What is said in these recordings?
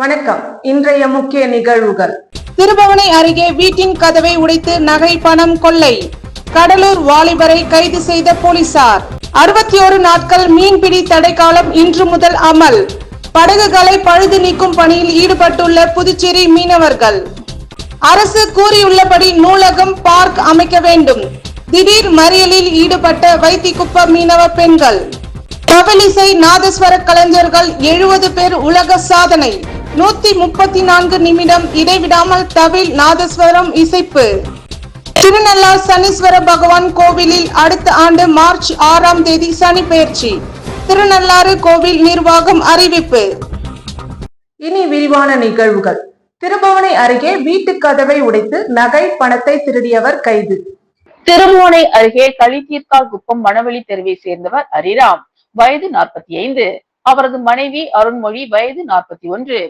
வணக்கம். இன்றைய முக்கிய நிகழ்வுகள். திருபுவனை அருகே வீட்டின் கதவை உடைத்து நகை பணம் கொள்ளை. கடலூர் வாலிபரை கைது செய்த போலீசார். 61 நாட்கள் மீன்பிடி தடைக்காலம் இன்று முதல் அமல். படகுகளை பழுது நீக்கும் பணியில் ஈடுபட்டுள்ள புதுச்சேரி மீனவர்கள். அரசு கூறியுள்ளபடி நூலகம், பார்க் அமைக்க வேண்டும். திடீர் மறியலில் ஈடுபட்ட வைத்திக்குப்ப மீனவ பெண்கள். கவலிசை நாதஸ்வர கலைஞர்கள் 70 பேர் உலக சாதனை. 134 நிமிடம் இடைவிடாமல் தவில் நாதஸ்வரம் இசைப்பு. திருநள்ளார் சனீஸ்வர பகவான் கோவிலில் அடுத்த ஆண்டு மார்ச் 6ஆம் தேதி சனி பெயர்ச்சி. திருநள்ளாறு கோவில் நிர்வாகம் அறிவிப்பு. இனி விரிவான நிகழ்வுகள். திருபுவனை அருகே வீட்டு கதவை உடைத்து நகை பணத்தை திருடியவர் கைது. திருபுவனை அருகே களித்தீர்க்கால் குப்பம் மணவெளி தெருவை சேர்ந்தவர் ஹரிராம், வயது 45. அவரது மனைவி அருண்மொழி, வயது 41.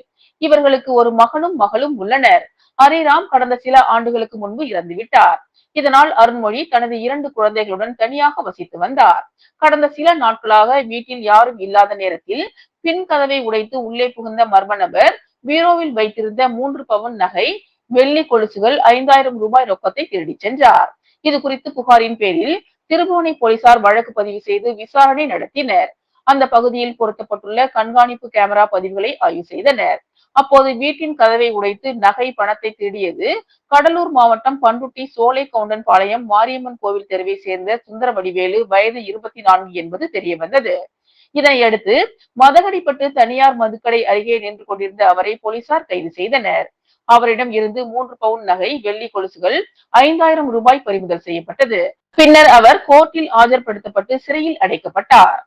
இவர்களுக்கு ஒரு மகனும் மகளும் உள்ளனர். ஹரிராம் கடந்த சில ஆண்டுகளுக்கு முன்பு இறந்துவிட்டார். இதனால் அருண்மொழி தனது 2 குழந்தைகளுடன் தனியாக வசித்து வந்தார். கடந்த சில நாட்களாக வீட்டில் யாரும் இல்லாத நேரத்தில் பின் கதவை உடைத்து உள்ளே புகுந்த மர்ம நபர் பீரோவில் வைத்திருந்த 3 பவுன் நகை, வெள்ளி கொலுசுகள், 5000 ரூபாய் ரொக்கத்தை திருடி சென்றார். இது குறித்து புகாரின் பேரில் திருபுவனை போலீசார் வழக்கு பதிவு செய்து விசாரணை நடத்தினர். அந்த பகுதியில் பொருத்தப்பட்டுள்ள கண்காணிப்பு கேமரா பதிவுகளை ஆய்வு செய்தனர். அப்போது வீட்டின் கதவை உடைத்து நகை பணத்தை திருடியது கடலூர் மாவட்டம் பண்ருட்டி சோலை கவுண்டன் பாளையம் மாரியம்மன் கோவில் தெருவை சேர்ந்த சுந்தரவடிவேலு, வயது 24 என்பது தெரிய வந்தது. இதனையடுத்து மதகடிப்பட்டு தனியார் மதுக்கடை அருகே நின்று கொண்டிருந்த அவரை போலீசார் கைது செய்தனர். அவரிடம் இருந்து 3 பவுன் நகை, வெள்ளி கொலுசுகள், 5000 ரூபாய் பறிமுதல் செய்யப்பட்டது. பின்னர் அவர் கோர்ட்டில் ஆஜர்படுத்தப்பட்டு சிறையில் அடைக்கப்பட்டார்.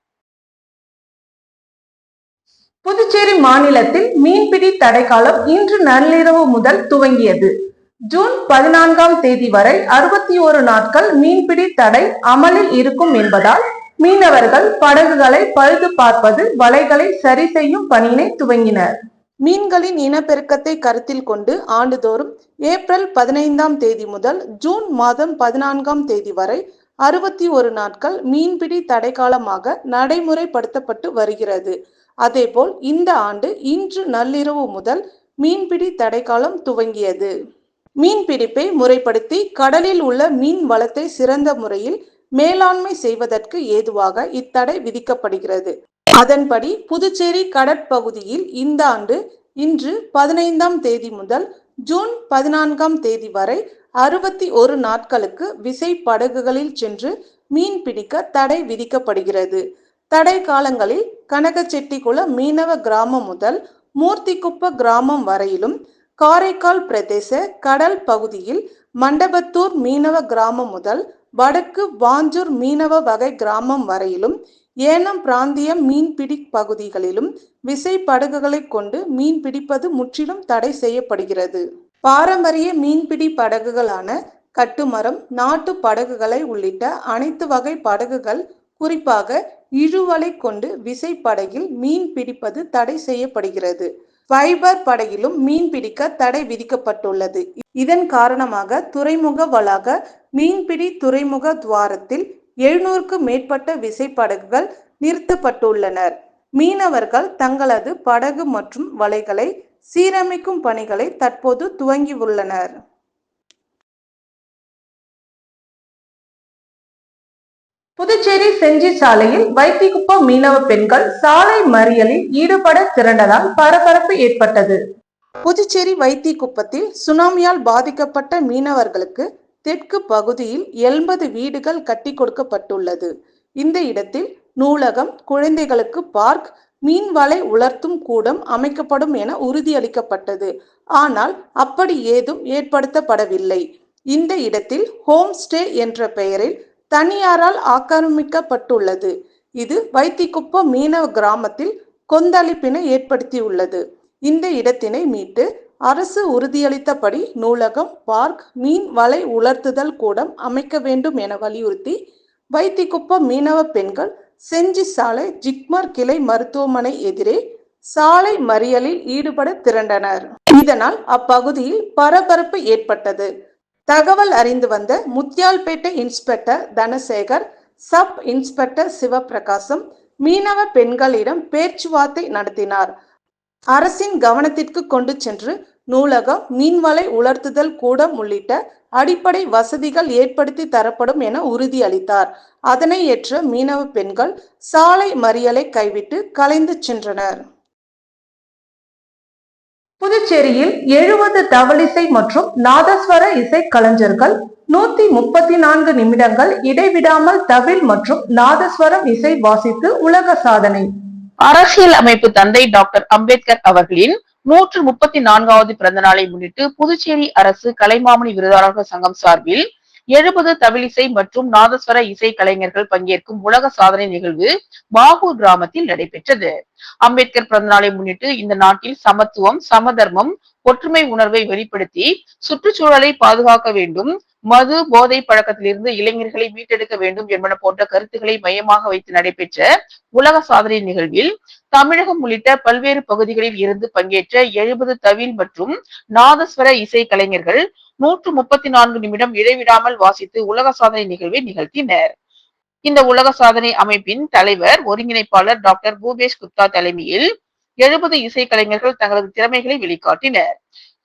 புதுச்சேரி மாநிலத்தில் மீன்பிடி தடைக்காலம் இன்று நள்ளிரவு முதல் துவங்கியது. ஜூன் 14ஆம் தேதி வரை 61 நாட்கள் மீன்பிடி தடை அமலில் இருக்கும் என்பதால் மீனவர்கள் படகுகளை பழுது பார்ப்பது, வலைகளை சரி செய்யும் பணியினை துவங்கினர். மீன்களின் இனப்பெருக்கத்தை கருத்தில் கொண்டு ஆண்டுதோறும் ஏப்ரல் 15ஆம் தேதி முதல் ஜூன் மாதம் 14ஆம் தேதி வரை 61 நாட்கள் மீன்பிடி தடைக்காலமாக நடைமுறைப்படுத்தப்பட்டு வருகிறது. அதேபோல் இந்த ஆண்டு இன்று நள்ளிரவு முதல் மீன்பிடி தடைக்காலம் துவங்கியது. மீன்பிடிப்பை முறைப்படுத்தி கடலில் உள்ள மீன் வளத்தை சிறந்த முறையில் மேலாண்மை செய்வதற்கு ஏதுவாக இத்தடை விதிக்கப்படுகிறது. அதன்படி புதுச்சேரி கடற்பகுதியில் இந்த ஆண்டு இன்று 15ஆம் தேதி முதல் ஜூன் 14ஆம் தேதி வரை 61 நாட்களுக்கு விசை படகுகளில் சென்று மீன் பிடிக்க தடை விதிக்கப்படுகிறது. தடை காலங்களில் கனகச்செட்டிக்குளம் மீனவ கிராமம் முதல் மூர்த்திக்குப்ப கிராமம் வரையிலும், காரைக்கால் பிரதேச கடல் பகுதியில் மண்டபத்தூர் மீனவ கிராமம் முதல் வடக்கு வாஞ்சூர் மீனவ வகை கிராமம் வரையிலும், ஏனம் பிராந்திய மீன்பிடி பகுதிகளிலும் விசை படகுகளை கொண்டு மீன் பிடிப்பது முற்றிலும் தடை செய்யப்படுகிறது. பாரம்பரிய மீன்பிடி படகுகளான கட்டுமரம், நாட்டு படகுகளை உள்ளிட்ட அனைத்து வகை படகுகள், குறிப்பாக இழுவலை கொண்டு விசை படகில் மீன் பிடிப்பது தடை செய்யப்படுகிறது. ஃபைபர் படகிலும் மீன் பிடிக்க தடை விதிக்கப்பட்டுள்ளது. இதன் காரணமாக துறைமுக வளாக மீன்பிடி துறைமுக துவாரத்தில் 700க்கும் மேற்பட்ட விசை படகுகள் நிறுத்தப்பட்டுள்ளனர். மீனவர்கள் தங்களது படகு மற்றும் வலைகளை சீரமைக்கும் பணிகளை தற்போது துவங்கியுள்ளனர். புதுச்சேரி செஞ்சி சாலையில் வைத்திக்குப்பம் மீனவ பெண்கள் சாலை மறியலில் ஈடுபட திரண்டதால் பரபரப்பு ஏற்பட்டது. புதுச்சேரி வைத்திக்குப்பத்தில் சுனாமியால் பாதிக்கப்பட்ட மீனவர்களுக்கு தெற்கு பகுதியில் 80 வீடுகள் கட்டி கொடுக்கப்பட்டுள்ளது. இந்த இடத்தில் நூலகம், குழந்தைகளுக்கு பார்க், மீன் வலை உலர்த்தும் கூடம் அமைக்கப்படும் என உறுதியளிக்கப்பட்டது. ஆனால் அப்படி ஏதும் ஏற்படுத்தப்படவில்லை. இந்த இடத்தில் ஹோம் ஸ்டே என்ற பெயரில் தனியாரால் ஆக்கிரமிக்கப்பட்டுள்ளது. இது வைத்திக்குப்பம் மீனவ கிராமத்தில் கொந்தளிப்பினை ஏற்படுத்தியுள்ளது. இந்த இடத்தினை மீட்டு அரசு உறுதியளித்தபடி நூலகம், பார்க், மீன் வலை உலர்த்துதல் கூடம் அமைக்க வேண்டும் என வலியுறுத்தி வைத்திக்குப்பம் மீனவ பெண்கள் செஞ்சி சாலை ஜிப்மர் கிளை மருத்துவமனை எதிரே சாலை மறியலில் ஈடுபட திரண்டனர். இதனால் அப்பகுதியில் பரபரப்பு ஏற்பட்டது. தகவல் அறிந்து வந்த Muthialpet inspector Dhanasekar, sub inspector Sivaprakasam மீனவ பெண்களிடம் பேச்சுவார்த்தை நடத்தினார். அரசின் கவனத்திற்கு கொண்டு சென்று நூலகம், மீன்வலை உலர்த்துதல் கூடம் உள்ளிட்ட அடிப்படை வசதிகள் ஏற்படுத்தி தரப்படும் என உறுதியளித்தார். அதனை ஏற்ற மீனவ பெண்கள் சாலை மறியலை கைவிட்டு கலைந்து சென்றனர். புதுச்சேரியில் 70 தவளிசை மற்றும் நாதஸ்வர இசை கலைஞர்கள் 134 நிமிடங்கள் இடைவிடாமல் தவில் மற்றும் நாதஸ்வரம் இசை வாசித்து உலக சாதனை. அரசியல் அமைப்பு தந்தை டாக்டர் அம்பேத்கர் அவர்களின் 134வது பிறந்த நாளை முன்னிட்டு புதுச்சேரி அரசு கலைமாமணி விருதாளர்கள் சங்கம் சார்பில் 70 தவிலிசை மற்றும் நாதஸ்வர இசை கலைஞர்கள் பங்கேற்கும் உலக சாதனை நிகழ்வு பாகூர் கிராமத்தில் நடைபெற்றது. அம்பேத்கர் பிறந்த நாளை முன்னிட்டு இந்த நாட்டில் சமத்துவம், சமதர்மம், ஒற்றுமை உணர்வை வெளிப்படுத்தி சுற்றுச்சூழலை பாதுகாக்க வேண்டும், மது போதை பழக்கத்திலிருந்து இளைஞர்களை மீட்டெடுக்க வேண்டும் என்பன போன்ற கருத்துக்களை மையமாக வைத்து நடைபெற்ற உலக சாதனை நிகழ்வில் தமிழகம் உள்ளிட்ட பல்வேறு பகுதிகளில் இருந்து பங்கேற்ற 70 தவில் மற்றும் நாதஸ்வர இசை கலைஞர்கள் 134 நிமிடம் இடைவிடாமல் வாசித்து உலக சாதனை நிகழ்வை நிகழ்த்தினர். இந்த உலக சாதனை அமைப்பின் தலைவர் ஒருங்கிணைப்பாளர் டாக்டர் பூபேஷ் குப்தா தலைமையில் 70 இசை கலைஞர்கள் தங்களது திறமைகளை வெளிக்காட்டினர்.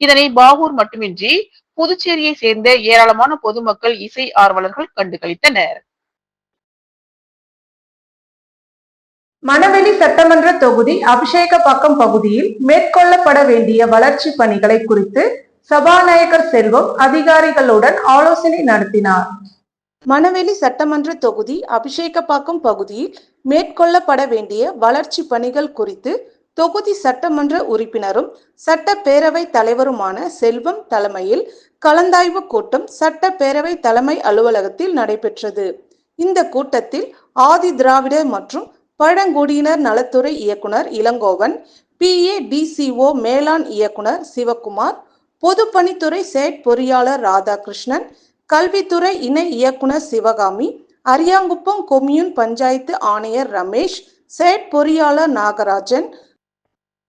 இதனை பாகூர் மட்டுமின்றி புதுச்சேரியை சேர்ந்த ஏராளமான பொதுமக்கள், இசை ஆர்வலர்கள் கண்டுகளித்தனர். மணவெளி சட்டமன்ற தொகுதி அபிஷேகப்பாக்கம் பகுதியில் மேற்கொள்ளப்பட வேண்டிய வளர்ச்சி பணிகளை குறித்து சபாநாயகர் செல்வம் அதிகாரிகளுடன் ஆலோசனை நடத்தினார். மணவெளி சட்டமன்ற தொகுதி அபிஷேகப்பாக்கம் பகுதியில் மேற்கொள்ளப்பட வேண்டிய வளர்ச்சி பணிகள் குறித்து தொகுதி சட்டமன்ற உறுப்பினரும் சட்டப்பேரவை தலைவருமான செல்வம் தலைமையில் கலந்தாய்வு கூட்டம் சட்டப்பேரவை தலைமை அலுவலகத்தில் நடைபெற்றது. இந்த கூட்டத்தில் ஆதி திராவிடர் மற்றும் பழங்குடியினர் நலத்துறை இயக்குனர் இளங்கோவன், PADCO மேலாண் இயக்குனர் சிவகுமார், பொதுப்பணித்துறை செயற்பொறியாளர் ராதாகிருஷ்ணன், கல்வித்துறை இணை இயக்குனர் சிவகாமி, அரியாங்குப்பம் கொம்யூன் பஞ்சாயத்து ஆணையர் ரமேஷ், செயற்பொறியாளர் நாகராஜன்.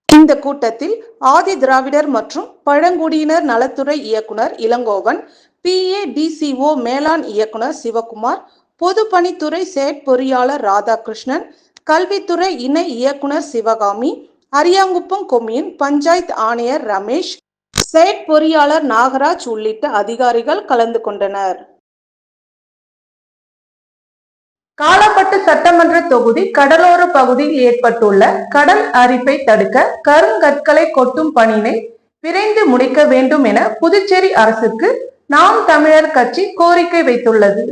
இந்த கூட்டத்தில் ஆதி திராவிடர் மற்றும் பழங்குடியினர் நலத்துறை இயக்குனர் இளங்கோவன், PADCO மேலாண் இயக்குனர் சிவகுமார், பொதுப்பணித்துறை செயற்பொறியாளர் ராதாகிருஷ்ணன், கல்வித்துறை இணை இயக்குனர் சிவகாமி, அரியாங்குப்பம் கொம்யூன் பஞ்சாயத்து ஆணையர் ரமேஷ், செயற்பொறியாளர் நாகராஜ் உள்ளிட்ட அதிகாரிகள் கலந்து கொண்டனர். காலாப்பட்டு சட்டமன்ற தொகுதி கடலோர பகுதியில் ஏற்பட்டுள்ள கடல் அரிப்பை தடுக்க கருங்கற்களை கொட்டும் பணியினை விரைந்து முடிக்க வேண்டும் என புதுச்சேரி அரசுக்கு நாம் தமிழர் கட்சி கோரிக்கை வைத்துள்ளது.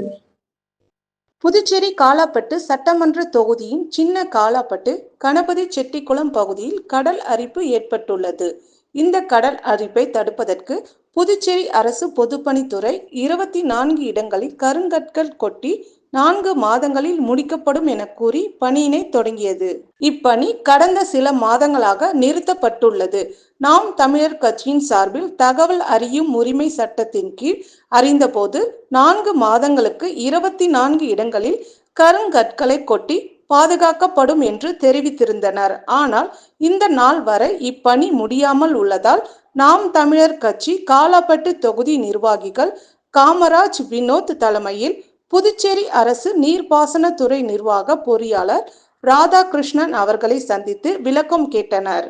புதுச்சேரி காலாப்பட்டு சட்டமன்ற தொகுதியின் சின்ன காலாப்பட்டு கணபதி செட்டிக்குளம் பகுதியில் கடல் அரிப்பு ஏற்பட்டுள்ளது. இந்த கடல் அரிப்பை தடுப்பதற்கு புதுச்சேரி அரசு பொதுப்பணித்துறை 24 இடங்களில் கருங்கற்கள் கொட்டி 4 மாதங்களில் முடிக்கப்படும் என கூறி பணியினை தொடங்கியது. இப்பணி கடந்த சில மாதங்களாக நிறுத்தப்பட்டுள்ளது. நாம் தமிழர் கட்சியின் சார்பில் தகவல் அறியும் உரிமை சட்டத்தின் கீழ் அறிந்தபோது 4 மாதங்களுக்கு 24 இடங்களில் கருங்கற்களை கொட்டி பாதுகாக்கப்படும் என்று தெரிவித்திருந்தனர். ஆனால் இந்த நாள் வரை இப்பணி முடியாமல் உள்ளதால் நாம் தமிழர் கட்சி காலாப்பட்டு தொகுதி நிர்வாகிகள் காமராஜ், வினோத் தலைமையில் புதுச்சேரி அரசு நீர்ப்பாசனத்துறை நிர்வாக பொறியாளர் ராதாகிருஷ்ணன் அவர்களை சந்தித்து விளக்கம் கேட்டனர்.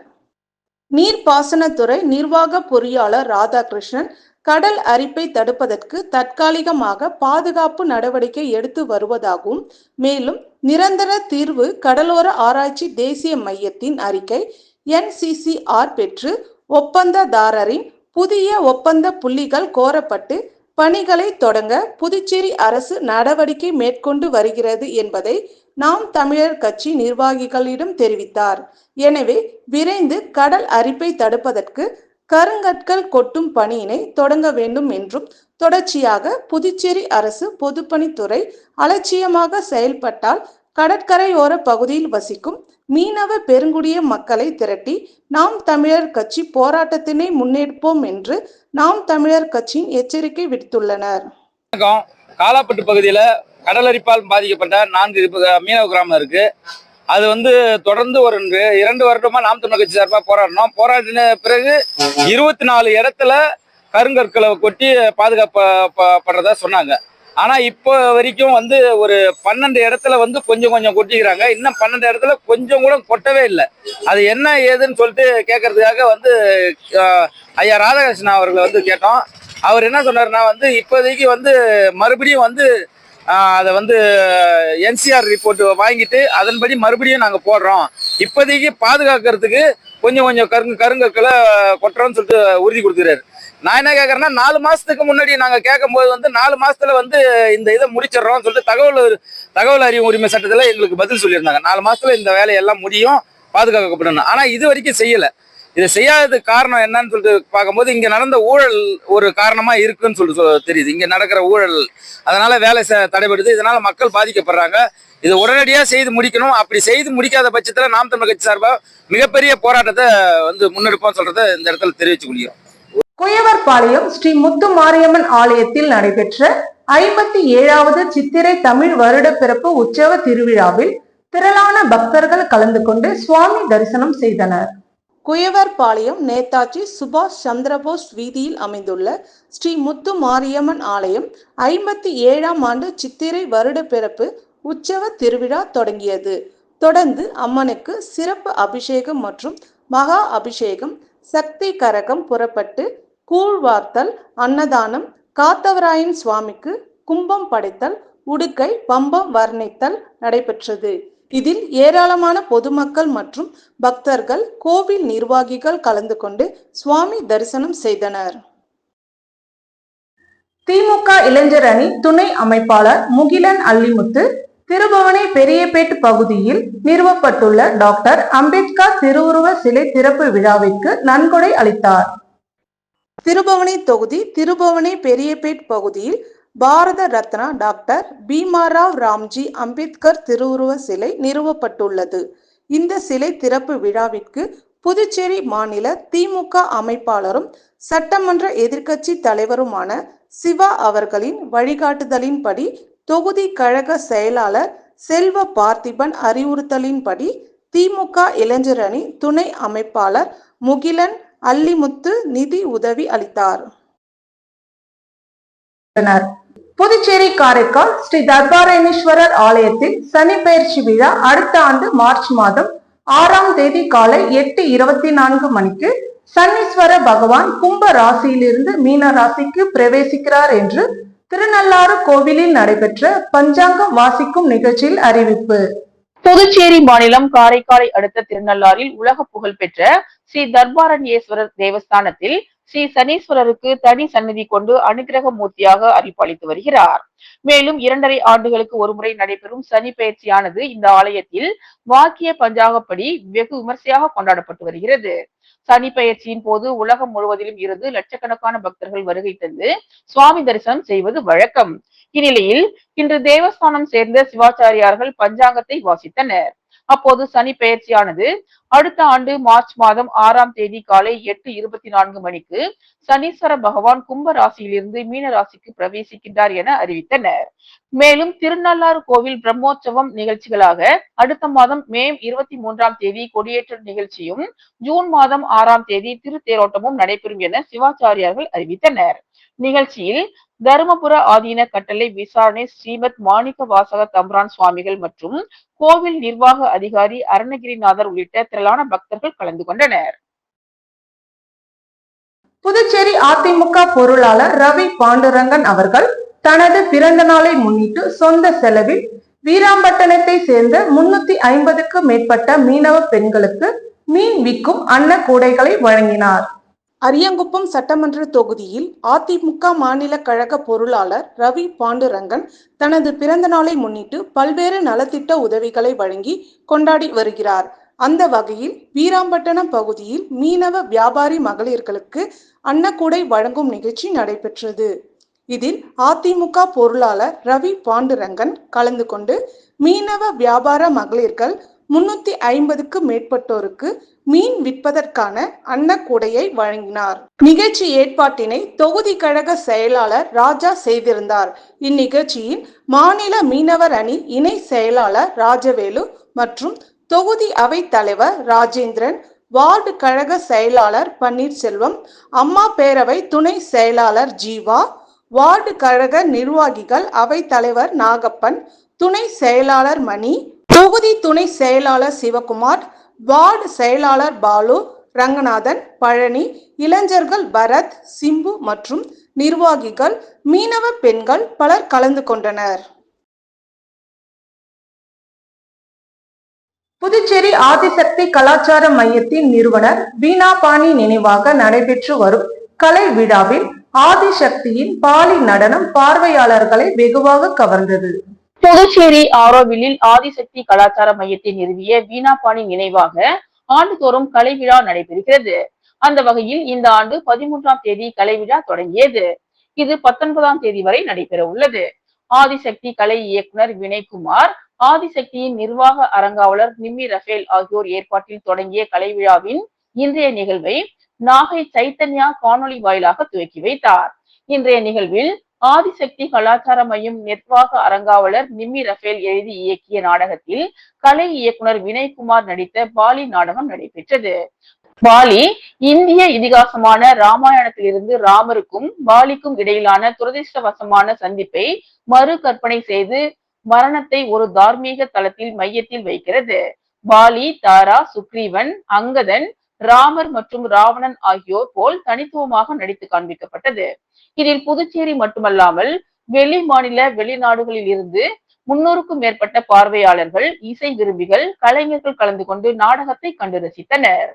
நீர்ப்பாசனத்துறை நிர்வாக பொறியாளர் ராதாகிருஷ்ணன் கடல் அரிப்பை தடுப்பதற்கு தற்காலிகமாக பாதுகாப்பு நடவடிக்கை எடுத்து வருவதாகவும், மேலும் நிரந்தர தீர்வு கடலோர ஆராய்ச்சி தேசிய மையத்தின் அறிக்கை NCCR பெற்று ஒப்பந்ததாரரின் புதிய ஒப்பந்த புள்ளிகள் கோரப்பட்டு பணிகளை தொடங்க புதுச்சேரி அரசு நடவடிக்கை மேற்கொண்டு வருகிறது என்பதை நாம் தமிழர் கட்சி நிர்வாகிகளிடம் தெரிவித்தார். எனவே விரைந்து கடல் அரிப்பை தடுப்பதற்கு கருங்கற்கள் கொட்டும் பணியினை தொடங்க வேண்டும் என்றும், தொடர்ச்சியாக புதுச்சேரி அரசு பொதுப்பணித்துறை அலட்சியமாக செயல்பட்டால் கடற்கரையோர பகுதியில் வசிக்கும் மீனவ பெருங்குடிய மக்களை திரட்டி நாம் தமிழர் கட்சி போராட்டத்தினை முன்னெடுப்போம் என்று நாம் தமிழர் கட்சியின் எச்சரிக்கை விடுத்துள்ளனர். காலாப்பட்டு பகுதியில் கடலரிப்பால் பாதிக்கப்பட்ட 4 மீனவ கிராமம் இருக்கு. அது தொடர்ந்து ஒரு 2 வருடமா நாம் தமிழர் கட்சி சார்பாக போராடினோம். போராடின பிறகு 24 இடத்துல கருங்கற்களை கொட்டி பாதுகாப்படுறதா சொன்னாங்க. ஆனா இப்போ வரைக்கும் வந்து ஒரு 12 இடத்துல வந்து கொஞ்சம் கொஞ்சம் கொட்டிக்கிறாங்க. இன்னும் 12 இடத்துல கொஞ்சம் கூட கொட்டவே இல்லை. அது என்ன ஏதுன்னு சொல்லிட்டு கேட்கறதுக்காக வந்து ஐயா ராதாகிருஷ்ணன் அவர்களை வந்து கேட்டோம். அவர் என்ன சொன்னாருன்னா வந்து இப்போதைக்கு வந்து மறுபடியும் வந்து அதை வந்து என்சிஆர் ரிப்போர்ட் வாங்கிட்டு அதன்படி மறுபடியும் நாங்கள் போடுறோம். இப்போதைக்கு பாதுகாக்கிறதுக்கு கொஞ்சம் கொஞ்சம் கருங்கற்களை கொட்டுறோம்னு சொல்லிட்டு உறுதி கொடுக்குறாரு. நான் என்ன கேட்கறேன்னா 4 மாசத்துக்கு முன்னாடி நாங்க கேட்கும் போது வந்து 4 மாசத்துல வந்து இந்த இதை முடிச்சிடறோம் சொல்லிட்டு தகவல் அறியும் உரிமை சட்டத்துல எங்களுக்கு பதில் சொல்லியிருந்தாங்க. 4 மாசத்துல இந்த வேலையெல்லாம் முடியும், பாதுகாக்கப்படணும். ஆனா இது வரைக்கும் செய்யல. இதை செய்யாததுக்கு காரணம் என்னன்னு சொல்லிட்டு பார்க்கும்போது இங்க நடந்த ஊழல் ஒரு காரணமா இருக்குன்னு சொல்லிட்டு தெரியுது. இங்க நடக்கிற ஊழல் அதனால வேலை தடைபடுது. இதனால மக்கள் பாதிக்கப்படுறாங்க. இது உடனடியா செய்து முடிக்கணும். அப்படி செய்து முடிக்காத பட்சத்துல நாம் தமிழர் கட்சி சார்பா மிகப்பெரிய போராட்டத்தை வந்து முன்னெடுப்போம் சொல்றதை இந்த இடத்துல தெரிவிச்சு கொள்கிறோம். குயவர்பாளையம் ஸ்ரீ முத்து மாரியம்மன் ஆலயத்தில் நடைபெற்ற 57வது சித்திரை தமிழ் வருட பிறப்பு உற்சவ திருவிழாவில் திரளான பக்தர்கள் கலந்து கொண்டு சுவாமி தரிசனம் செய்தனர். குயவர்பாளையம் நேதாஜி சுபாஷ் சந்திரபோஸ் வீதியில் அமைந்துள்ள ஸ்ரீ முத்து மாரியம்மன் ஆலயம் 57ஆம் ஆண்டு சித்திரை வருட பிறப்பு உற்சவ திருவிழா தொடங்கியது. தொடர்ந்து அம்மனுக்கு சிறப்பு அபிஷேகம் மற்றும் மகா அபிஷேகம், சக்தி கரகம் புறப்பட்டு கூழ்வார்த்தல், அன்னதானம், காத்தவராயன் சுவாமிக்கு கும்பம் படைத்தல், உடுக்கை பம்பம் வர்ணித்தல் நடைபெற்றது. இதில் ஏராளமான பொதுமக்கள் மற்றும் பக்தர்கள், கோவில் நிர்வாகிகள் கலந்து கொண்டு சுவாமி தரிசனம் செய்தனர். திமுக இளைஞர் அணி துணை அமைப்பாளர் முகிலன் அல்லிமுத்து திருபுவனை பெரியபேட் பகுதியில் நிறுவப்பட்டுள்ள டாக்டர் அம்பேத்கர் திருவுருவ சிலை திறப்பு விழாவிற்கு நன்கொடை அளித்தார். திருபுவனை தொகுதி திருபுவனை பெரியபேட் பகுதியில் பாரத ரத்னா டாக்டர் பீமாராவ் ராம்ஜி அம்பேத்கர் திருவுருவ சிலை நிறுவப்பட்டுள்ளது. இந்த சிலை திறப்பு விழாவிற்கு புதுச்சேரி மாநில திமுக அமைப்பாளரும் சட்டமன்ற எதிர்க்கட்சி தலைவருமான சிவா அவர்களின் வழிகாட்டுதலின்படி, தொகுதி கழக செயலாளர் செல்வ பார்த்திபன் அறிவுறுத்தலின்படி திமுக இளைஞர் அணி துணை அமைப்பாளர் முகிலன் அல்லிமுத்து நிதி உதவி அளித்தார். புதுச்சேரி காரைக்கால் ஸ்ரீ தர்பாரண்யேஸ்வரர் ஆலயத்தில் சனி பெயர்ச்சி விழா அடுத்த ஆண்டு மார்ச் மாதம் 6ஆம் தேதி காலை 8:24 மணிக்கு சனீஸ்வர பகவான் கும்ப ராசியிலிருந்து மீன ராசிக்கு பிரவேசிக்கிறார் என்று திருநள்ளாறு கோவிலில் நடைபெற்ற பஞ்சாங்கம் வாசிக்கும் நிகழ்ச்சியில் அறிவிப்பு. புதுச்சேரி மாநிலம் காரைக்காலை அடுத்த திருநள்ளாறில் உலக புகழ் பெற்ற ஸ்ரீ தர்பாரண்யேஸ்வரர் தேவஸ்தானத்தில் ஸ்ரீ சனீஸ்வரருக்கு தனி சன்னதி கொண்டு அனுகிரக மூர்த்தியாக அருள்பாலித்து வருகிறார். மேலும் 2.5 ஆண்டுகளுக்கு ஒருமுறை நடைபெறும் சனி பெயர்ச்சியானது இந்த ஆலயத்தில் வாக்கிய பஞ்சாங்கப்படி வெகு விமர்சையாக கொண்டாடப்பட்டு வருகிறது. சனி பெயர்ச்சியின் போது உலகம் முழுவதிலும் இருந்து லட்சக்கணக்கான பக்தர்கள் வருகை தந்து சுவாமி தரிசனம் செய்வது வழக்கம். இந்நிலையில் இன்று தேவஸ்தானம் சேர்ந்த சிவாச்சாரியார்கள் பஞ்சாங்கத்தை வாசித்தனர். அப்போது சனி பெயர்ச்சியானது அடுத்த ஆண்டு மார்ச் மாதம் 6ஆம் தேதி காலை 8:24 மணிக்கு சனீஸ்வர பகவான் கும்ப ராசியிலிருந்து மீன ராசிக்கு பிரவேசிக்கின்றார் என அறிவித்தனர். மேலும் திருநள்ளாறு கோவில் பிரம்மோற்சவம் நிகழ்ச்சிகளாக அடுத்த மாதம் மே 23ஆம் தேதி கொடியேற்ற நிகழ்ச்சியும், ஜூன் மாதம் 6ஆம் தேதி திருத்தேரோட்டமும் நடைபெறும் என சிவாச்சாரியார்கள் அறிவித்தனர். நிகழ்ச்சியில் தருமபுர ஆதீன கட்டளை விசாரணை ஸ்ரீமத் மாணிக்க வாசக தம்புரான் சுவாமிகள் மற்றும் கோவில் நிர்வாக அதிகாரி அருணகிரிநாதர் உள்ளிட்ட திரளான பக்தர்கள் கலந்து கொண்டனர். புதுச்சேரி அதிமுக பொருளாளர் ரவி பாண்டுரங்கன் அவர்கள் தனது பிறந்த நாளை முன்னிட்டு சொந்த செலவில் வீராம்பட்டணத்தை சேர்ந்த 350க்கும் மேற்பட்ட மீனவ பெண்களுக்கு மீன் விற்கும் அன்ன கூடைகளை வழங்கினார். அரியங்குப்பம் சட்டமன்ற தொகுதியில் அதிமுக மாநில கழக பொருளாளர் ரவி பாண்டுரங்கன் தனது பிறந்த நாளை முன்னிட்டு பல்வேறு நலத்திட்ட உதவிகளை வழங்கி கொண்டாடி வருகிறார். அந்த வகையில் வீராம்பட்டணம் பகுதியில் மீனவ வியாபாரி மகளிர்களுக்கு அன்னக்கூடை வழங்கும் நிகழ்ச்சி நடைபெற்றது. இதில் அதிமுக பொருளாளர் ரவி பாண்டுரங்கன் கலந்து கொண்டு மீனவ வியாபார மகளிர்கள் 350க்கும் மேற்பட்டோருக்கு மீன் விற்பதற்கான அன்னக்கூடையை வழங்கினார். நிகழ்ச்சி ஏற்பாட்டினை தொகுதி கழக செயலாளர் ராஜா செய்திருந்தார். இந்நிகழ்ச்சியில் மாநில மீனவர் அணி இணை செயலாளர் ராஜவேலு மற்றும் தொகுதி அவை தலைவர் ராஜேந்திரன், வார்டு கழக செயலாளர் பன்னீர்செல்வம், அம்மா பேரவை துணை செயலாளர் ஜீவா, வார்டு கழக நிர்வாகிகள் அவை தலைவர் நாகப்பன், துணை செயலாளர் மணி, தொகுதி துணை செயலாளர் சிவகுமார், வார்டு செயலாளர் பாலு, ரங்கநாதன், பழனி, இளைஞர்கள் பரத், சிம்பு மற்றும் நிர்வாகிகள், மீனவ பெண்கள் பலர் கலந்து கொண்டனர். புதுச்சேரி ஆதிசக்தி கலாச்சார மையத்தின் நிறுவனர் வீணாபாணி நினைவாக நடைபெற்று வரும் கலை விழாவில் ஆதிசக்தியின் பாலி நடனம் பார்வையாளர்களை வெகுவாக கவர்ந்தது. புதுச்சேரி ஆரோவில்லில் ஆதிசக்தி கலாச்சார மையத்தை நிறுவிய வீணாபாணி நினைவாக ஆண்டுதோறும் கலை விழா நடைபெறுகிறது. அந்த வகையில் இந்த ஆண்டு 13ஆம் தேதி கலை விழா தொடங்கியது. இது 19ஆம் தேதி வரை நடைபெற உள்ளது. ஆதிசக்தி கலை இயக்குனர் வினய்குமார், ஆதிசக்தியின் நிர்வாக அரங்காவலர் நிம்மி ரஃபேல் ஆகியோர் ஏற்பாட்டில் தொடங்கிய கலை விழாவின் இன்றைய நிகழ்வை நாகை சைத்தன்யா காணொலி வாயிலாக துவக்கி வைத்தார். இன்றைய நிகழ்வில் ஆதிசக்தி கலாச்சார மையம் நிர்வாக அரங்காவலர் நிம்மி ரஃபேல் எழுதி இயக்கிய நாடகத்தில் கலை இயக்குனர் வினய்குமார் நடித்த பாலி நாடகம் நடைபெற்றது. பாலி இந்திய இதிகாசமான ராமாயணத்திலிருந்து ராமருக்கும் பாலிக்கும் இடையிலான துரதிருஷ்டவசமான சந்திப்பை மறு கற்பனை செய்து மரணத்தை ஒரு தார்மீக தளத்தில் மையத்தில் வைக்கிறது. பாலி, தாரா, சுக்ரீவன், அங்கதன், ராமர் மற்றும் ராவணன் ஆகியோர் போல் தனித்துவமாக நடித்து காண்பிக்கப்பட்டது. இதில் புதுச்சேரி மட்டுமல்லாமல் வெளி மாநில வெளிநாடுகளில் இருந்து 300க்கும் மேற்பட்ட பார்வையாளர்கள், இசை விரும்பிகள், கலைஞர்கள் கலந்து கொண்டு நாடகத்தை கண்டு ரசித்தனர்.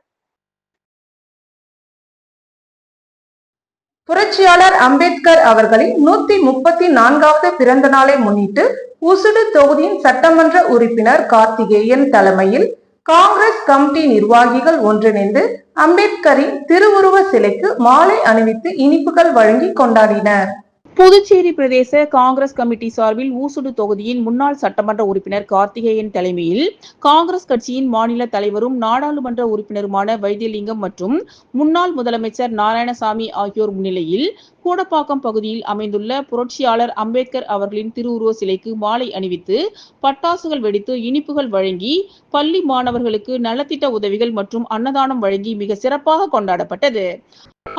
புரட்சியாளர் அம்பேத்கர் அவர்களின் 134வது பிறந்த நாளை முன்னிட்டு உசுடு தொகுதியின் சட்டமன்ற உறுப்பினர் கார்த்திகேயன் தலைமையில் காங்கிரஸ் கமிட்டி நிர்வாகிகள் ஒன்றிணைந்து அம்பேத்கரின் திருவுருவ சிலைக்கு மாலை அணிவித்து இனிப்புகள் வழங்கி கொண்டாடினர். புதுச்சேரி பிரதேச காங்கிரஸ் கமிட்டி சார்பில் ஊசுடு தொகுதியின் முன்னாள் சட்டமன்ற உறுப்பினர் கார்த்திகேயன் தலைமையில் காங்கிரஸ் கட்சியின் மாநில தலைவரும் நாடாளுமன்ற உறுப்பினருமான வைத்தியலிங்கம் மற்றும் முன்னாள் முதலமைச்சர் நாராயணசாமி ஆகியோர் முன்னிலையில் கூடப்பாக்கம் பகுதியில் அமைந்துள்ள புரட்சியாளர் அம்பேத்கர் அவர்களின் திருவுருவ சிலைக்கு மாலை அணிவித்து பட்டாசுகள் வெடித்து இனிப்புகள் வழங்கி பள்ளி மாணவர்களுக்கு நலத்திட்ட உதவிகள் மற்றும் அன்னதானம் வழங்கி மிக சிறப்பாக கொண்டாடப்பட்டது.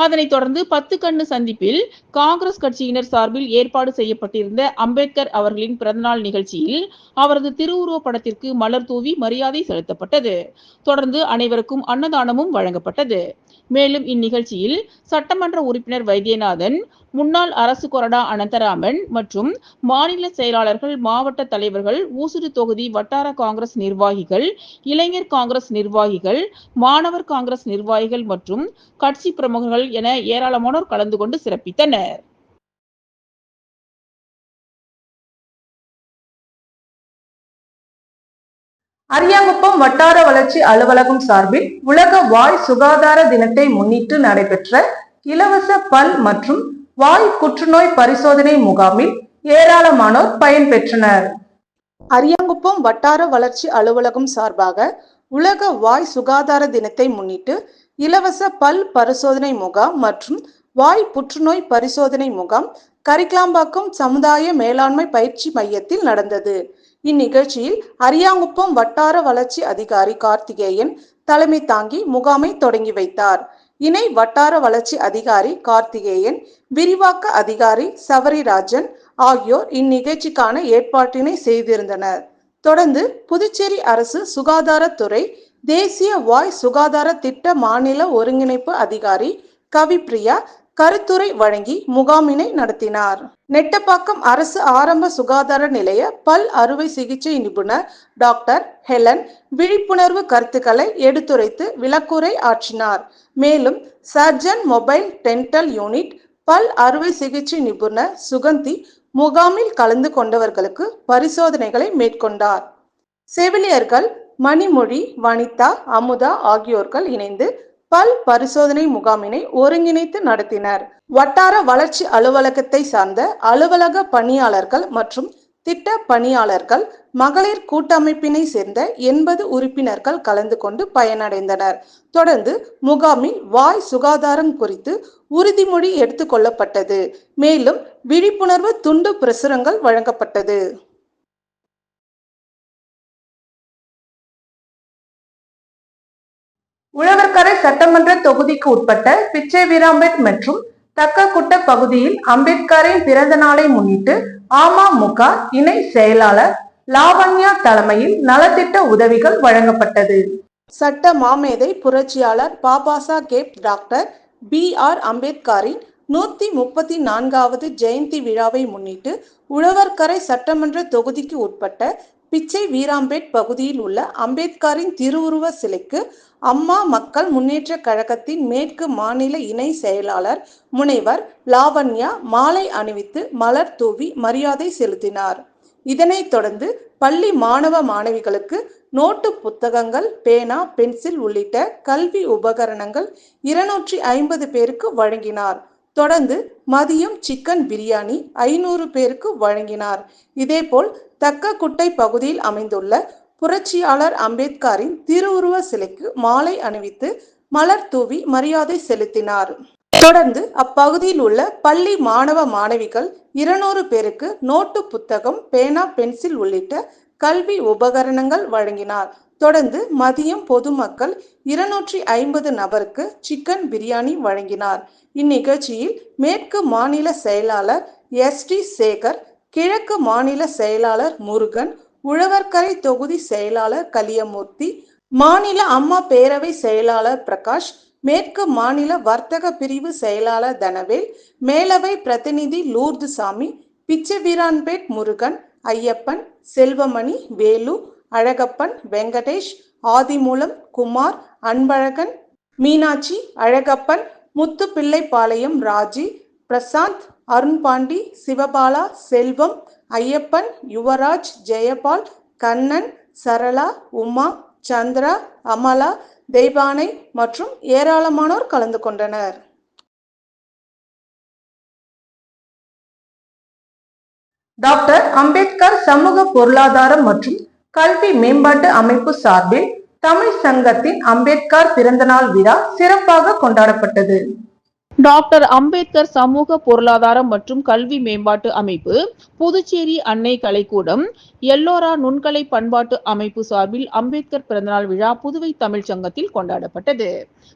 அதனைத் தொடர்ந்து 10 கண்ணு சந்திப்பில் காங்கிரஸ் கட்சியினர் சார்பில் ஏற்பாடு செய்யப்பட்டிருந்த அம்பேத்கர் அவர்களின் பிறந்தநாள் நிகழ்ச்சியில் அவரது திருவுருவ படத்திற்கு மலர் தூவி மரியாதை செலுத்தப்பட்டது. தொடர்ந்து அனைவருக்கும் அன்னதானமும் வழங்கப்பட்டது. மேலும் இந்நிகழ்ச்சியில் சட்டமன்ற உறுப்பினர் வைத்தியநாதன், முன்னாள் அரசு கொறடா அனந்தராமன் மற்றும் மாநில செயலாளர்கள், மாவட்ட தலைவர்கள், ஊசுடு தொகுதி வட்டார காங்கிரஸ் நிர்வாகிகள், இளைஞர் காங்கிரஸ் நிர்வாகிகள், மாணவர் காங்கிரஸ் நிர்வாகிகள் மற்றும் கட்சி பிரமுகர்கள் என ஏராளமானோர் கலந்து கொண்டு சிறப்பித்தனர். அரியாங்குப்பம் வட்டார வளர்ச்சி அலுவலகம் சார்பில் உலக வாய் சுகாதார தினத்தை முன்னிட்டு நடைபெற்ற இலவச பல் மற்றும் வாய் புற்றுநோய் பரிசோதனை முகாமில் ஏராளமானோர் பயன்பெற்றனர். அரியாங்குப்பம் வட்டார வளர்ச்சி அலுவலகம் சார்பாக உலக வாய் சுகாதார தினத்தை முன்னிட்டு இலவச பல் பரிசோதனை முகாம் மற்றும் வாய் புற்றுநோய் பரிசோதனை முகாம் கரிக்கலாம்பாக்கம் சமுதாய மேலாண்மை பயிற்சி மையத்தில் நடந்தது. இந்நிகழ்ச்சியில் அரியாங்குப்பம் வட்டார வளர்ச்சி அதிகாரி கார்த்திகேயன் தலைமை தாங்கி முகாமை தொடங்கி வைத்தார். இணை வட்டார வளர்ச்சி அதிகாரி கார்த்திகேயன், விரிவாக்க அதிகாரி சவரிராஜன் ஆகியோர் இந்நிகழ்ச்சிக்கான ஏற்பாட்டினை செய்திருந்தனர். தொடர்ந்து புதுச்சேரி அரசு சுகாதாரத்துறை தேசிய வாய் சுகாதார திட்ட மாநில ஒருங்கிணைப்பு அதிகாரி கவிப்பிரியா கருத்துரை வழங்கி முகாமினை நடத்தினார். நெட்டப்பாக்கம் அரசு ஆரம்ப சுகாதார நிலைய பல் அறுவை சிகிச்சை நிபுணர் டாக்டர் ஹெலன் விழிப்புணர்வு கருத்துக்களை எடுத்துரைத்து விளக்குரை ஆற்றினார். மேலும் சர்ஜன் மொபைல் டென்டல் யூனிட் பல் அறுவை சிகிச்சை நிபுணர் சுகந்தி முகாமில் கலந்து கொண்டவர்களுக்கு பரிசோதனைகளை மேற்கொண்டார். செவிலியர்கள் மணிமொழி, வனிதா, அமுதா ஆகியோர்கள் இணைந்து பல் பரிசோதனை முகாமினை ஒருங்கிணைத்து நடத்தினர். வட்டார வளர்ச்சி அலுவலகத்தை சார்ந்த அலுவலக பணியாளர்கள் மற்றும் திட்ட பணியாளர்கள், மகளிர் கூட்டமைப்பினை சேர்ந்த 80 உறுப்பினர்கள் கலந்து கொண்டு பயனடைந்தனர். தொடர்ந்து முகாமில் வாய் சுகாதாரம் குறித்து உறுதிமொழி எடுத்துக் கொள்ளப்பட்டது. மேலும் விழிப்புணர்வு துண்டு பிரசுரங்கள் வழங்கப்பட்டது. உழவர்கரை சட்டமன்ற தொகுதிக்கு உட்பட்ட பிச்சை வீராம்பேட் மற்றும் தக்ககுட்ட பகுதியில் அம்பேத்கரின் பிறந்த நாளை முன்னிட்டு அமமுக இணை செயலாளர் லாவண்யா தலைமையில் நலத்திட்ட உதவிகள் வழங்கப்பட்டது. சட்ட மாமேதை புரட்சியாளர் பாபாசாஹேப் டாக்டர் B.R. அம்பேத்கரின் 134வது ஜெயந்தி விழாவை முன்னிட்டு உழவர்கரை சட்டமன்ற தொகுதிக்கு உட்பட்ட பிச்சை வீராம்பேட் பகுதியில் உள்ள அம்பேத்கரின் திருவுருவ சிலைக்கு அம்மா மக்கள் முன்னேற்ற கழகத்தின் மேற்கு மாநில இணை செயலாளர் முனைவர் லாவண்யா மாலை அணிவித்து மலர் தூவி மரியாதை செலுத்தினார். இதனைத் தொடர்ந்து பள்ளி மாணவ மாணவிகளுக்கு நோட்டு புத்தகங்கள், பேனா, பென்சில் உள்ளிட்ட கல்வி உபகரணங்கள் 250 பேருக்கு வழங்கினார். தொடர்ந்து மதியம் சிக்கன் பிரியாணி 500 பேருக்கு வழங்கினார். இதேபோல் தக்ககுட்டை பகுதியில் அமைந்துள்ள புரட்சியாளர் அம்பேத்கரின் திருவுருவ சிலைக்கு மாலை அணிவித்து மலர் தூவி மரியாதை செலுத்தினார். தொடர்ந்து அப்பகுதியில் உள்ள பள்ளி மாணவ மாணவிகள் 200 பேருக்கு நோட்டு புத்தகம், பேனா, பென்சில் உள்ளிட்ட கல்வி உபகரணங்கள் வழங்கினார். தொடர்ந்து மதியம் பொதுமக்கள் 250 நபருக்கு சிக்கன் பிரியாணி வழங்கினார். இந்நிகழ்ச்சியில் மேற்கு மாநில செயலாளர் SD சேகர், கிழக்கு மாநில செயலாளர் முருகன், உழவர்கரை தொகுதி செயலாளர் கலியமூர்த்தி, மாநில அம்மா பேரவை செயலாளர் பிரகாஷ், மேற்கு மாநில வர்த்தக பிரிவு செயலாளர் தனவேல், மேலவை பிரதிநிதி லூர்துசாமி, பிச்சை வீரான்பேட் முருகன், ஐயப்பன், செல்வமணி, வேலு, அழகப்பன், வெங்கடேஷ், ஆதிமூலம், குமார், அன்பழகன், மீனாட்சி, அழகப்பன், முத்துப்பிள்ளைப்பாளையம் ராஜி, பிரசாந்த், அருண்பாண்டி, சிவபாலா, செல்வம், ஐயப்பன், யுவராஜ், ஜெயபால், கண்ணன், சரளா, உமா, சந்திரா, அமலா, தெய்வானை மற்றும் ஏராளமானோர் கலந்து கொண்டனர். டாக்டர் அம்பேத்கர் சமூக பொருளாதாரம் மற்றும் கல்வி மேம்பாட்டு அமைப்பு சார்பில் தமிழ் சங்கத்தின் அம்பேத்கர் பிறந்தநாள் விழா சிறப்பாக கொண்டாடப்பட்டது. டாக்டர் அம்பேத்கர் சமூக பொருளாதாரம் மற்றும் கல்வி மேம்பாட்டு அமைப்பு, புதுச்சேரி அன்னை கலைக்கூடம், எல்லோரா நுண்கலை பண்பாட்டு அமைப்பு சார்பில் அம்பேத்கர் பிறந்தநாள் விழா புதுவை தமிழ் சங்கத்தில் கொண்டாடப்பட்டது.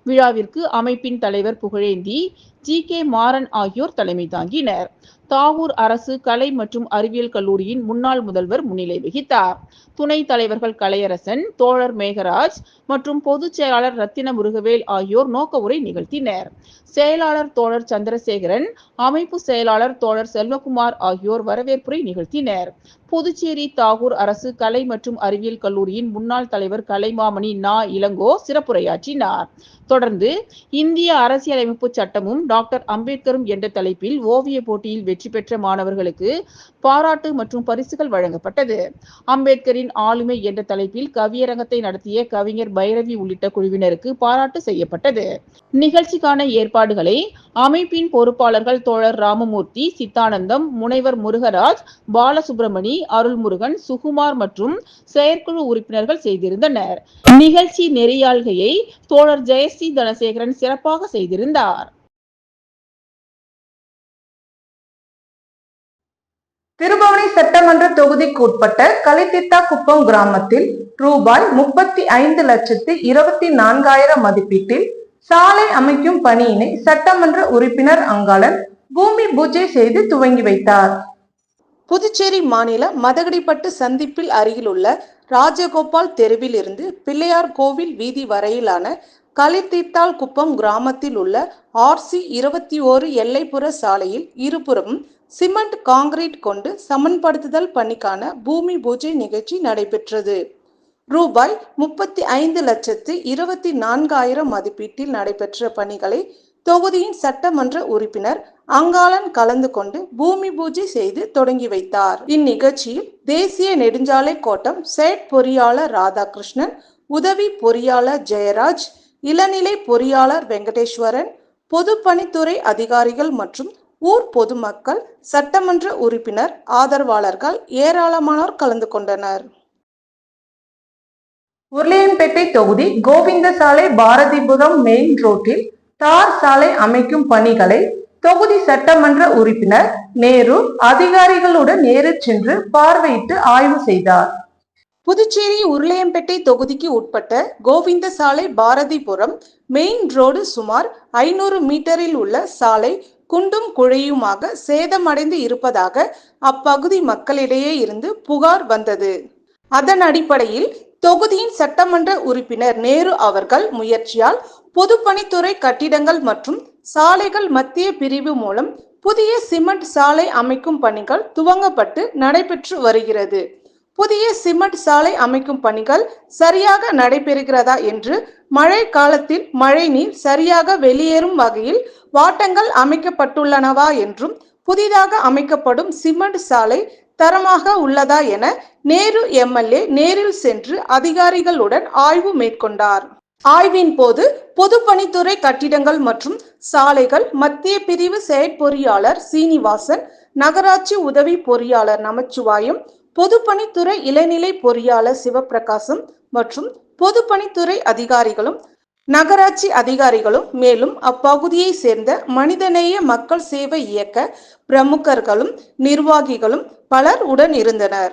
விழாவிற்கு அமைப்பின் தலைவர் புகழேந்தி, G.K. மாறன் ஆகியோர் தலைமை தாங்கினர். தாகூர் அரசு கலை மற்றும் அறிவியல் கல்லூரியின் முன்னாள் முதல்வர் முன்னிலை வகித்தார். துணைத் தலைவர்கள் கலையரசன், தோழர் மேகராஜ் மற்றும் பொதுச் செயலாளர் ரத்தின முருகவேல் ஆகியோர் நோக்க உரை நிகழ்த்தினர். செயலாளர் தோழர் சந்திரசேகரன், அமைப்பு செயலாளர் தோழர் செல்வகுமார் ஆகியோர் வரவேற்புரை நிகழ்த்தினர். புதுச்சேரி தாகூர் அரசு கலை மற்றும் அறிவியல் கல்லூரியின் முன்னாள் தலைவர் கலைமாமணி நா. இளங்கோ சிறப்புரையாற்றினார். தொடர்ந்து இந்திய அரசியலமைப்பு சட்டமும் டாக்டர் அம்பேத்கரும் என்ற தலைப்பில் ஓவிய போட்டியில் வெற்றி பெற்ற மாணவர்களுக்கு பாராட்டு மற்றும் பரிசுகள் வழங்கப்பட்டது. அம்பேத்கரின் ஆளுமை என்ற தலைப்பில் கவியரங்கத்தை நடத்திய கவிஞர் பைரவி உள்ளிட்ட குழுவினருக்கு பாராட்டு செய்யப்பட்டது. நிகழ்ச்சிக்கான ஏற்பாடுகளை அமைப்பின் பொறுப்பாளர்கள் தோழர் ராமமூர்த்தி, சித்தானந்தம், முனைவர் முருகராஜ், பாலசுப்ரமணி, அருள்முருகன், சுகுமார் மற்றும் செயற்குழு உறுப்பினர்கள் செய்திருந்தனர். நிகழ்ச்சி நெறியாள்கையை தோழர் ஜெயஸ்ரீ தனசேகரன் சிறப்பாக செய்திருந்தார். திருபுவனை சட்டமன்ற தொகுதிக்கு உட்பட்ட கலித்தித்தாக்குப்பம் கிராமத்தில் ரூபாய் 35,24,000 மதிப்பீட்டில் சாலை அமைக்கும் பணியினை சட்டமன்ற உறுப்பினர் அங்காளன் பூமி பூஜை செய்து துவங்கி வைத்தார். புதுச்சேரி மாநில மதகடிப்பட்டு சந்திப்பில் அருகிலுள்ள ராஜகோபால் தெருவில் இருந்து பிள்ளையார் கோவில் வீதி வரையிலான கலித்தீத்தால் குப்பம் கிராமத்தில் உள்ள RC 21 எல்லைப்புற சாலையில் இருபுறமும் சிமெண்ட் காங்கிரீட் கொண்டு சமன்படுத்துதல் பணிக்கான பூமி பூஜை நிகழ்ச்சி நடைபெற்றது. ரூபாய் 35,24,000 மதிப்பீட்டில் நடைபெற்ற பணிகளை தொகுதியின் சட்டமன்ற உறுப்பினர் அங்காளன் கலந்து கொண்டு பூமி பூஜை செய்து தொடங்கி வைத்தார். இந்நிகழ்ச்சியில் தேசிய நெடுஞ்சாலை கோட்டம் செயற் பொறியாளர் ராதாகிருஷ்ணன், உதவி பொறியாளர் ஜெயராஜ், இளநிலை பொறியாளர் வெங்கடேஸ்வரன், பொதுப்பணித்துறை அதிகாரிகள் மற்றும் ஊர் பொதுமக்கள், சட்டமன்ற உறுப்பினர் ஆதரவாளர்கள் ஏராளமானோர் கலந்து கொண்டனர். உருளையன்பேட்டை தொகுதி கோவிந்தசாலை பாரதிபுரம் மெயின் ரோட்டில் தார் சாலை அமைக்கும் பணிகளை தொகுதி சட்டமன்ற உறுப்பினர் நேரு அதிகாரிகளுடன் நேரில் சென்று பார்வையிட்டு ஆய்வு செய்தார். புதுச்சேரி உருளையம்பேட்டை தொகுதிக்கு உட்பட்ட கோவிந்தசாலை பாரதிபுரம் மெயின் ரோடு சுமார் 500 மீட்டரில் உள்ள சாலை குண்டும் குழியுமாக சேதமடைந்து இருப்பதாக அப்பகுதி மக்களிடையே இருந்து புகார் வந்தது. அதன் அடிப்படையில் தொகுதியின் சட்டமன்ற உறுப்பினர் நேரு அவர்கள் முயற்சியால் பொதுப்பணித்துறை கட்டிடங்கள் மற்றும் சாலைகள் மத்திய பிரிவு மூலம் புதிய சிமெண்ட் சாலை அமைக்கும் பணிகள் துவங்கப்பட்டு நடைபெற்று வருகிறது. புதிய சிமெண்ட் சாலை அமைக்கும் பணிகள் சரியாக நடைபெறுகிறதா என்று மழை காலத்தில் மழைநீர் சரியாக வெளியேறும் வகையில் வாட்டங்கள் அமைக்கப்பட்டுள்ளனவா என்றும் புதிதாக அமைக்கப்படும் சிமெண்ட் சாலை தரமாக உள்ளதா என நேரு எம்எல்ஏ நேரில் சென்று அதிகாரிகளுடன் ஆய்வு மேற்கொண்டார். ஆய்வின் போது பொதுப்பணித்துறை கட்டிடங்கள் மற்றும் சாலைகள் மத்திய பிரிவு செயற்பொறியாளர் சீனிவாசன், நகராட்சி உதவி பொறியாளர் நமச்சிவாயம், பொதுப்பணித்துறை இளநிலை பொறியாளர் சிவபிரகாசம் மற்றும் பொதுப்பணித்துறை அதிகாரிகளும் நகராட்சி அதிகாரிகளும் மேலும் அப்பகுதியை சேர்ந்த மனிதநேய மக்கள் சேவை இயக்க பிரமுகர்களும் நிர்வாகிகளும் பலர் உடன் இருந்தனர்.